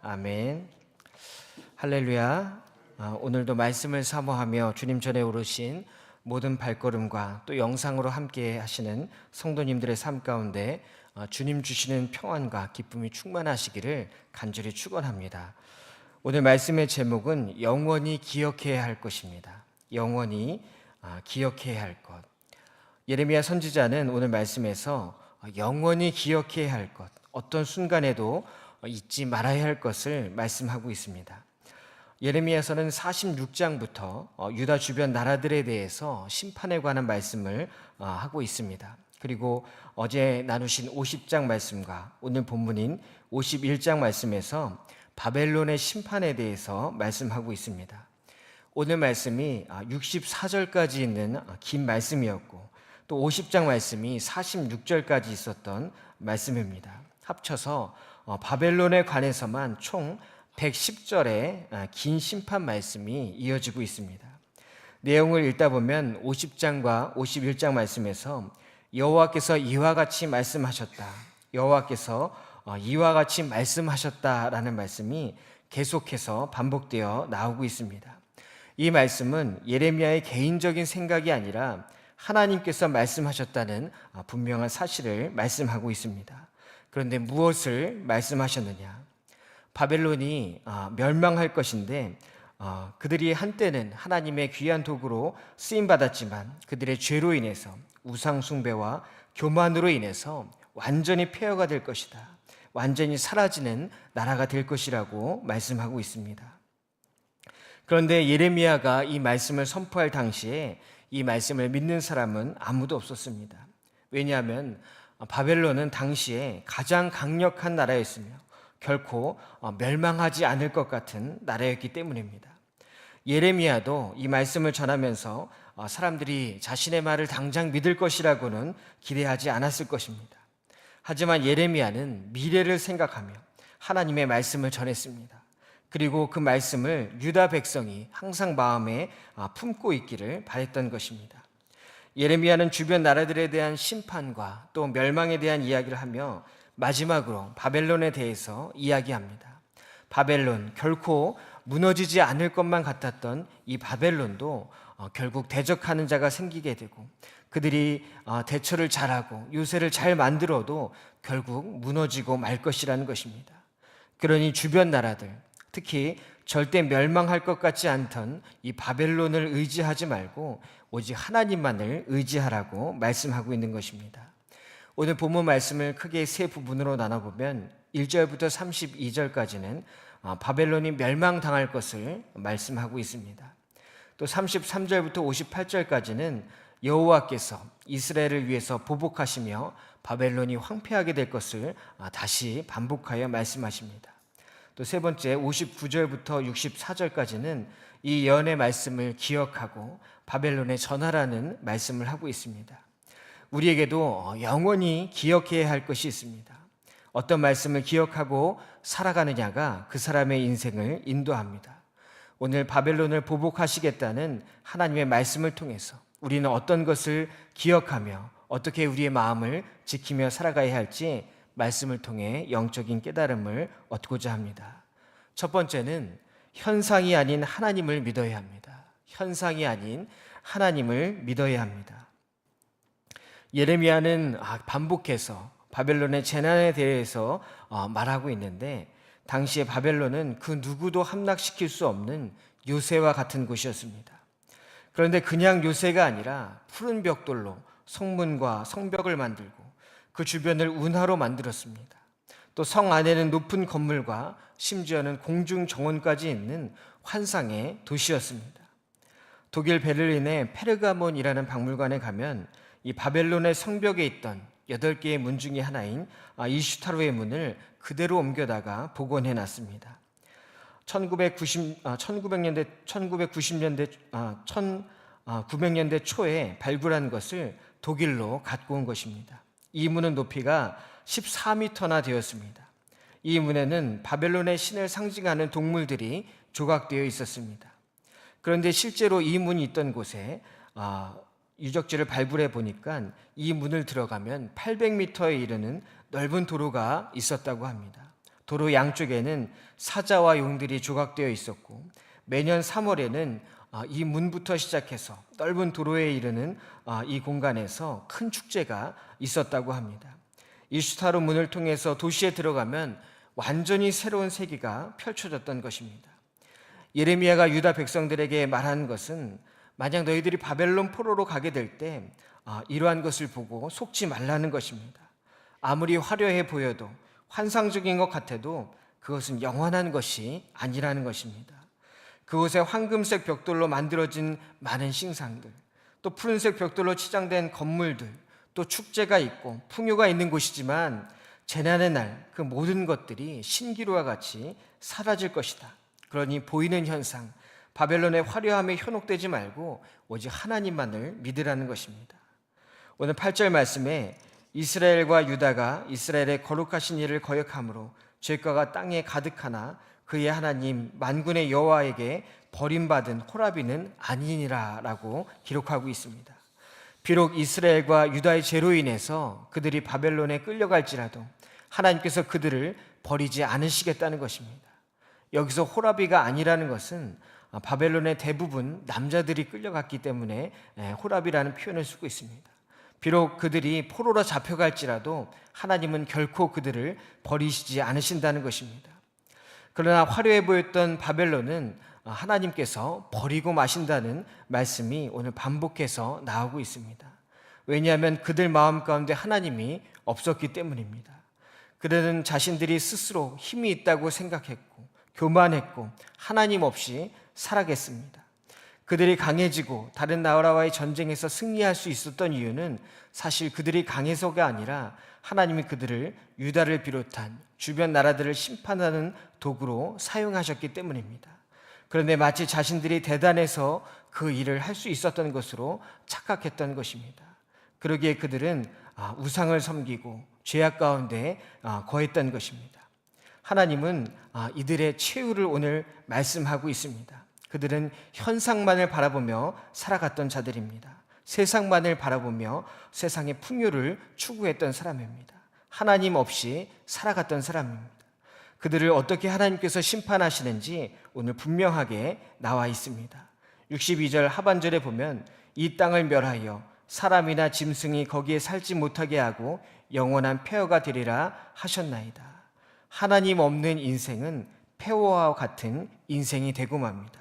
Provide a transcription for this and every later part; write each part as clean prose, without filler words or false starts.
아멘. 할렐루야. 오늘도 말씀을 사모하며 주님 전에 오르신 모든 발걸음과 또 영상으로 함께 하시는 성도님들의 삶 가운데 주님 주시는 평안과 기쁨이 충만하시기를 간절히 축원합니다. 오늘 말씀의 제목은 영원히 기억해야 할 것입니다. 영원히 기억해야 할 것. 예레미야 선지자는 오늘 말씀에서 영원히 기억해야 할 것, 어떤 순간에도 잊지 말아야 할 것을 말씀하고 있습니다. 예레미야서는 46장부터 유다 주변 나라들에 대해서 심판에 관한 말씀을 하고 있습니다. 그리고 어제 나누신 50장 말씀과 오늘 본문인 51장 말씀에서 바벨론의 심판에 대해서 말씀하고 있습니다. 오늘 말씀이 64절까지 있는 긴 말씀이었고 또 50장 말씀이 46절까지 있었던 말씀입니다. 합쳐서 바벨론에 관해서만 총 110절의 긴 심판 말씀이 이어지고 있습니다. 내용을 읽다 보면 50장과 51장 말씀에서 여호와께서 이와 같이 말씀하셨다, 여호와께서 이와 같이 말씀하셨다라는 말씀이 계속해서 반복되어 나오고 있습니다. 이 말씀은 예레미야의 개인적인 생각이 아니라 하나님께서 말씀하셨다는 분명한 사실을 말씀하고 있습니다. 그런데 무엇을 말씀하셨느냐? 바벨론이 멸망할 것인데 그들이 한때는 하나님의 귀한 도구로 쓰임받았지만 그들의 죄로 인해서 우상 숭배와 교만으로 인해서 완전히 폐허가 될 것이다, 완전히 사라지는 나라가 될 것이라고 말씀하고 있습니다. 그런데 예레미야가 이 말씀을 선포할 당시에 이 말씀을 믿는 사람은 아무도 없었습니다. 왜냐하면 바벨론은 당시에 가장 강력한 나라였으며 결코 멸망하지 않을 것 같은 나라였기 때문입니다. 예레미야도 이 말씀을 전하면서 사람들이 자신의 말을 당장 믿을 것이라고는 기대하지 않았을 것입니다. 하지만 예레미야는 미래를 생각하며 하나님의 말씀을 전했습니다. 그리고 그 말씀을 유다 백성이 항상 마음에 품고 있기를 바랬던 것입니다. 예레미야는 주변 나라들에 대한 심판과 또 멸망에 대한 이야기를 하며 마지막으로 바벨론에 대해서 이야기합니다. 바벨론, 결코 무너지지 않을 것만 같았던 이 바벨론도 결국 대적하는 자가 생기게 되고 그들이 대처를 잘하고 요새를 잘 만들어도 결국 무너지고 말 것이라는 것입니다. 그러니 주변 나라들, 특히 절대 멸망할 것 같지 않던 이 바벨론을 의지하지 말고 오직 하나님만을 의지하라고 말씀하고 있는 것입니다. 오늘 본문 말씀을 크게 세 부분으로 나눠보면 1절부터 32절까지는 바벨론이 멸망당할 것을 말씀하고 있습니다. 또 33절부터 58절까지는 여호와께서 이스라엘을 위해서 보복하시며 바벨론이 황폐하게 될 것을 다시 반복하여 말씀하십니다. 또 세 번째 59절부터 64절까지는 이 예언의 말씀을 기억하고 바벨론에 전하라는 말씀을 하고 있습니다. 우리에게도 영원히 기억해야 할 것이 있습니다. 어떤 말씀을 기억하고 살아가느냐가 그 사람의 인생을 인도합니다. 오늘 바벨론을 보복하시겠다는 하나님의 말씀을 통해서 우리는 어떤 것을 기억하며 어떻게 우리의 마음을 지키며 살아가야 할지 말씀을 통해 영적인 깨달음을 얻고자 합니다. 첫 번째는 현상이 아닌 하나님을 믿어야 합니다. 현상이 아닌 하나님을 믿어야 합니다. 예레미야는 반복해서 바벨론의 재난에 대해서 말하고 있는데 당시에 바벨론은 그 누구도 함락시킬 수 없는 요새와 같은 곳이었습니다. 그런데 그냥 요새가 아니라 푸른 벽돌로 성문과 성벽을 만들고 그 주변을 운하로 만들었습니다. 또 성 안에는 높은 건물과 심지어는 공중 정원까지 있는 환상의 도시였습니다. 독일 베를린의 페르가몬이라는 박물관에 가면 이 바벨론의 성벽에 있던 8개의 문 중에 하나인 이슈타로의 문을 그대로 옮겨다가 복원해 놨습니다. 1990년대 초에 발굴한 것을 독일로 갖고 온 것입니다. 이 문은 높이가 14m나 되었습니다. 이 문에는 바벨론의 신을 상징하는 동물들이 조각되어 있었습니다. 그런데 실제로 이 문이 있던 곳에 유적지를 발굴해 보니까 이 문을 들어가면 800m에 이르는 넓은 도로가 있었다고 합니다. 도로 양쪽에는 사자와 용들이 조각되어 있었고 매년 3월에는 이 문부터 시작해서 넓은 도로에 이르는 이 공간에서 큰 축제가 있었다고 합니다. 이 슈타로 문을 통해서 도시에 들어가면 완전히 새로운 세계가 펼쳐졌던 것입니다. 예레미야가 유다 백성들에게 말한 것은 만약 너희들이 바벨론 포로로 가게 될 때 이러한 것을 보고 속지 말라는 것입니다. 아무리 화려해 보여도 환상적인 것 같아도 그것은 영원한 것이 아니라는 것입니다. 그곳에 황금색 벽돌로 만들어진 많은 신상들, 또 푸른색 벽돌로 치장된 건물들, 또 축제가 있고 풍요가 있는 곳이지만 재난의 날 그 모든 것들이 신기루와 같이 사라질 것이다. 그러니 보이는 현상, 바벨론의 화려함에 현혹되지 말고 오직 하나님만을 믿으라는 것입니다. 오늘 8절 말씀에 이스라엘과 유다가 이스라엘의 거룩하신 이를 거역함으로 죄가가 땅에 가득하나 그의 하나님 만군의 여호와에게 버림받은 호라비는 아니니라 라고 기록하고 있습니다. 비록 이스라엘과 유다의 죄로 인해서 그들이 바벨론에 끌려갈지라도 하나님께서 그들을 버리지 않으시겠다는 것입니다. 여기서 호라비가 아니라는 것은 바벨론의 대부분 남자들이 끌려갔기 때문에 호라비라는 표현을 쓰고 있습니다. 비록 그들이 포로로 잡혀갈지라도 하나님은 결코 그들을 버리시지 않으신다는 것입니다. 그러나 화려해 보였던 바벨론은 하나님께서 버리고 마신다는 말씀이 오늘 반복해서 나오고 있습니다. 왜냐하면 그들 마음 가운데 하나님이 없었기 때문입니다. 그들은 자신들이 스스로 힘이 있다고 생각했고 교만했고 하나님 없이 살아겠습니다. 그들이 강해지고 다른 나라와의 전쟁에서 승리할 수 있었던 이유는 사실 그들이 강해서가 아니라 하나님이 그들을 유다를 비롯한 주변 나라들을 심판하는 도구로 사용하셨기 때문입니다. 그런데 마치 자신들이 대단해서 그 일을 할 수 있었던 것으로 착각했던 것입니다. 그러기에 그들은 우상을 섬기고 죄악 가운데 거했던 것입니다. 하나님은 이들의 최후를 오늘 말씀하고 있습니다. 그들은 현상만을 바라보며 살아갔던 자들입니다. 세상만을 바라보며 세상의 풍요를 추구했던 사람입니다. 하나님 없이 살아갔던 사람입니다. 그들을 어떻게 하나님께서 심판하시는지 오늘 분명하게 나와 있습니다. 62절 하반절에 보면 이 땅을 멸하여 사람이나 짐승이 거기에 살지 못하게 하고 영원한 폐허가 되리라 하셨나이다. 하나님 없는 인생은 폐허와 같은 인생이 되고 맙니다.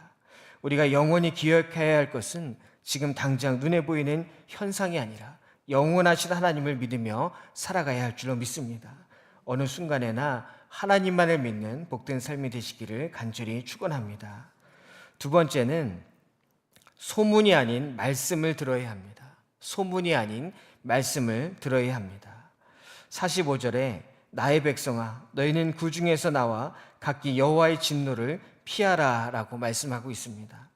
우리가 영원히 기억해야 할 것은 지금 당장 눈에 보이는 현상이 아니라 영원하신 하나님을 믿으며 살아가야 할 줄로 믿습니다. 어느 순간에나 하나님만을 믿는 복된 삶이 되시기를 간절히 축원합니다. 두 번째는 소문이 아닌 말씀을 들어야 합니다. 소문이 아닌 말씀을 들어야 합니다. 45절에 나의 백성아 너희는 그 중에서 나와 각기 여호와의 진노를 피하라 라고 말씀하고 있습니다.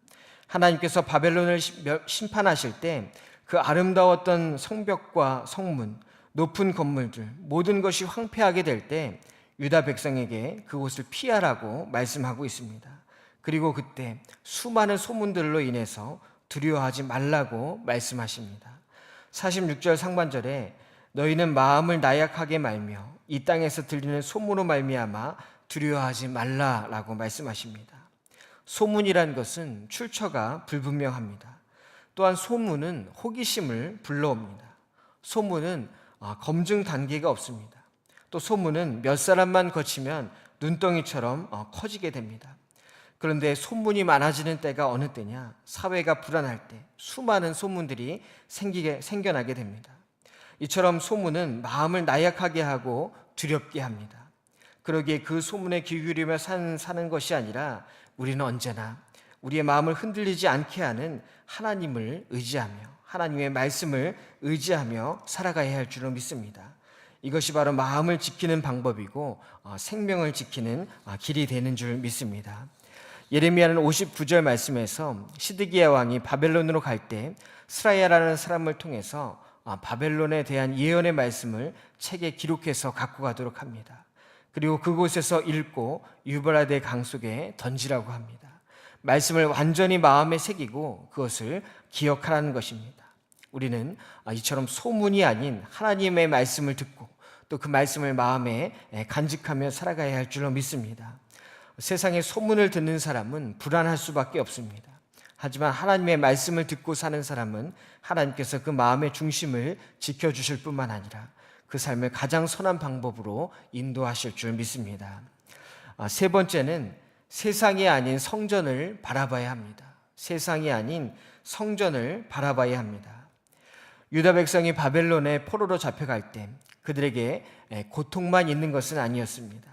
하나님께서 바벨론을 심판하실 때 그 아름다웠던 성벽과 성문, 높은 건물들 모든 것이 황폐하게 될 때 유다 백성에게 그곳을 피하라고 말씀하고 있습니다. 그리고 그때 수많은 소문들로 인해서 두려워하지 말라고 말씀하십니다. 46절 상반절에 너희는 마음을 나약하게 말며 이 땅에서 들리는 소문으로 말미암아 두려워하지 말라라고 말씀하십니다. 소문이란 것은 출처가 불분명합니다. 또한 소문은 호기심을 불러옵니다. 소문은 검증 단계가 없습니다. 또 소문은 몇 사람만 거치면 눈덩이처럼 커지게 됩니다. 그런데 소문이 많아지는 때가 어느 때냐? 사회가 불안할 때 수많은 소문들이 생겨나게 됩니다. 이처럼 소문은 마음을 나약하게 하고 두렵게 합니다. 그러기에 그 소문에 귀 기울이며 사는 것이 아니라 우리는 언제나 우리의 마음을 흔들리지 않게 하는 하나님을 의지하며 하나님의 말씀을 의지하며 살아가야 할 줄로 믿습니다. 이것이 바로 마음을 지키는 방법이고 생명을 지키는 길이 되는 줄 믿습니다. 예레미야는 59절 말씀에서 시드기야 왕이 바벨론으로 갈 때 스라야라는 사람을 통해서 바벨론에 대한 예언의 말씀을 책에 기록해서 갖고 가도록 합니다. 그리고 그곳에서 읽고 유브라데 강 속에 던지라고 합니다. 말씀을 완전히 마음에 새기고 그것을 기억하라는 것입니다. 우리는 이처럼 소문이 아닌 하나님의 말씀을 듣고 또 그 말씀을 마음에 간직하며 살아가야 할 줄로 믿습니다. 세상의 소문을 듣는 사람은 불안할 수밖에 없습니다. 하지만 하나님의 말씀을 듣고 사는 사람은 하나님께서 그 마음의 중심을 지켜주실 뿐만 아니라 그 삶을 가장 선한 방법으로 인도하실 줄 믿습니다. 세 번째는 세상이 아닌 성전을 바라봐야 합니다. 세상이 아닌 성전을 바라봐야 합니다. 유다 백성이 바벨론의 포로로 잡혀갈 때 그들에게 고통만 있는 것은 아니었습니다.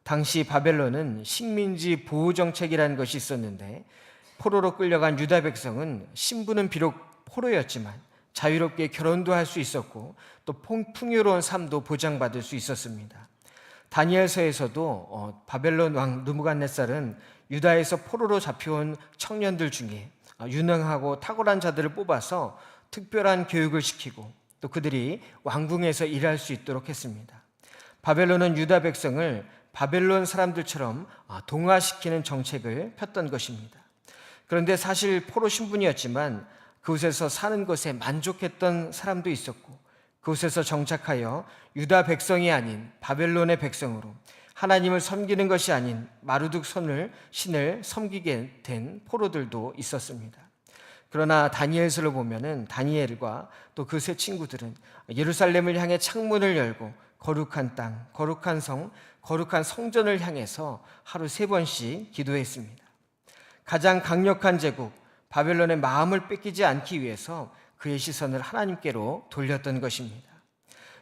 당시 바벨론은 식민지 보호 정책이라는 것이 있었는데 포로로 끌려간 유다 백성은 신부는 비록 포로였지만 자유롭게 결혼도 할 수 있었고 또 풍요로운 삶도 보장받을 수 있었습니다. 다니엘서에서도 바벨론 왕 느부갓네살은 유다에서 포로로 잡혀온 청년들 중에 유능하고 탁월한 자들을 뽑아서 특별한 교육을 시키고 또 그들이 왕궁에서 일할 수 있도록 했습니다. 바벨론은 유다 백성을 바벨론 사람들처럼 동화시키는 정책을 폈던 것입니다. 그런데 사실 포로 신분이었지만 그곳에서 사는 것에 만족했던 사람도 있었고 그곳에서 정착하여 유다 백성이 아닌 바벨론의 백성으로 하나님을 섬기는 것이 아닌 마르둑 신을 섬기게 된 포로들도 있었습니다. 그러나 다니엘서를 보면은 다니엘과 또 그 세 친구들은 예루살렘을 향해 창문을 열고 거룩한 땅, 거룩한 성, 거룩한 성전을 향해서 하루 3번씩 기도했습니다. 가장 강력한 제국 바벨론의 마음을 뺏기지 않기 위해서 그의 시선을 하나님께로 돌렸던 것입니다.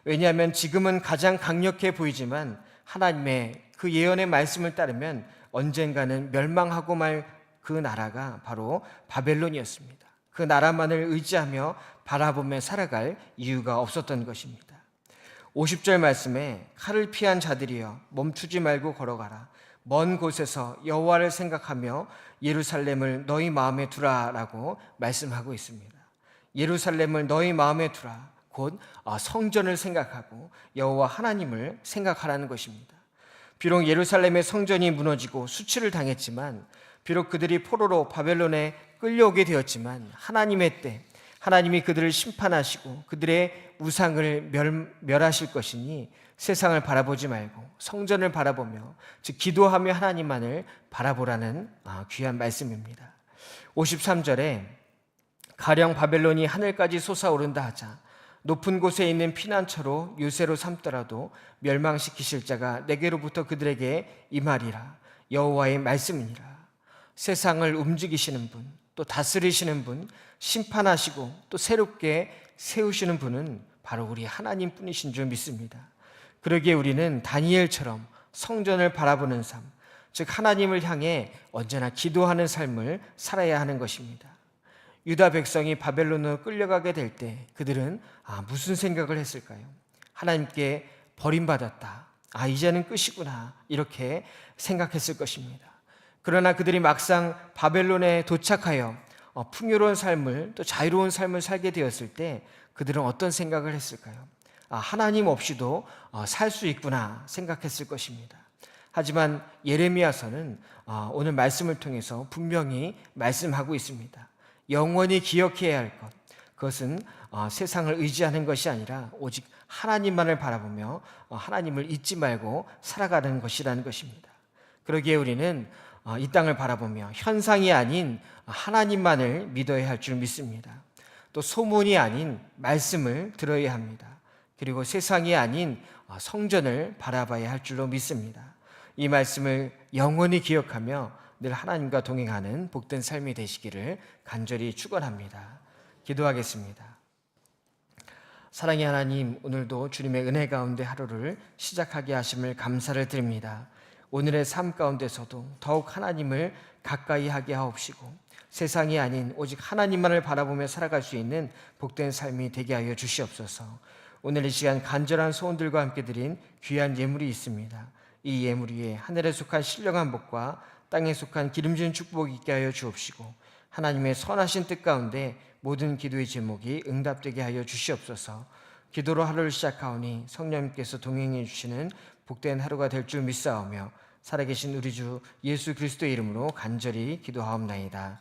왜냐하면 지금은 가장 강력해 보이지만 하나님의 그 예언의 말씀을 따르면 언젠가는 멸망하고 말 그 나라가 바로 바벨론이었습니다. 그 나라만을 의지하며 바라보며 살아갈 이유가 없었던 것입니다. 50절 말씀에 칼을 피한 자들이여 멈추지 말고 걸어가라. 먼 곳에서 여호와를 생각하며 예루살렘을 너희 마음에 두라라고 말씀하고 있습니다. 예루살렘을 너희 마음에 두라. 곧 성전을 생각하고 여호와 하나님을 생각하라는 것입니다. 비록 예루살렘의 성전이 무너지고 수치를 당했지만 비록 그들이 포로로 바벨론에 끌려오게 되었지만 하나님의 때 하나님이 그들을 심판하시고 그들의 우상을 멸하실 것이니 세상을 바라보지 말고 성전을 바라보며 즉 기도하며 하나님만을 바라보라는 귀한 말씀입니다. 53절에 가령 바벨론이 하늘까지 솟아오른다 하자 높은 곳에 있는 피난처로 요새로 삼더라도 멸망시키실 자가 내게로부터 그들에게 임하리라. 여호와의 말씀이니라. 세상을 움직이시는 분, 또 다스리시는 분, 심판하시고 또 새롭게 세우시는 분은 바로 우리 하나님 뿐이신 줄 믿습니다. 그러기에 우리는 다니엘처럼 성전을 바라보는 삶, 즉 하나님을 향해 언제나 기도하는 삶을 살아야 하는 것입니다. 유다 백성이 바벨론으로 끌려가게 될 때 그들은 무슨 생각을 했을까요? 하나님께 버림받았다. 이제는 끝이구나. 이렇게 생각했을 것입니다. 그러나 그들이 막상 바벨론에 도착하여 풍요로운 삶을 또 자유로운 삶을 살게 되었을 때 그들은 어떤 생각을 했을까요? 하나님 없이도 살 수 있구나 생각했을 것입니다. 하지만 예레미야서는 오늘 말씀을 통해서 분명히 말씀하고 있습니다. 영원히 기억해야 할 것, 그것은 세상을 의지하는 것이 아니라 오직 하나님만을 바라보며 하나님을 잊지 말고 살아가는 것이라는 것입니다. 그러기에 우리는 이 땅을 바라보며 현상이 아닌 하나님만을 믿어야 할 줄 믿습니다. 또 소문이 아닌 말씀을 들어야 합니다. 그리고 세상이 아닌 성전을 바라봐야 할 줄로 믿습니다. 이 말씀을 영원히 기억하며 늘 하나님과 동행하는 복된 삶이 되시기를 간절히 축원합니다. 기도하겠습니다. 사랑의 하나님, 오늘도 주님의 은혜 가운데 하루를 시작하게 하심을 감사를 드립니다. 오늘의 삶 가운데서도 더욱 하나님을 가까이 하게 하옵시고 세상이 아닌 오직 하나님만을 바라보며 살아갈 수 있는 복된 삶이 되게 하여 주시옵소서. 오늘 이 시간 간절한 소원들과 함께 드린 귀한 예물이 있습니다. 이 예물 위에 하늘에 속한 신령한 복과 땅에 속한 기름진 축복이 있게 하여 주옵시고 하나님의 선하신 뜻 가운데 모든 기도의 제목이 응답되게 하여 주시옵소서. 기도로 하루를 시작하오니 성령님께서 동행해 주시는 복된 하루가 될 줄 믿사오며 살아계신 우리 주 예수 그리스도의 이름으로 간절히 기도하옵나이다.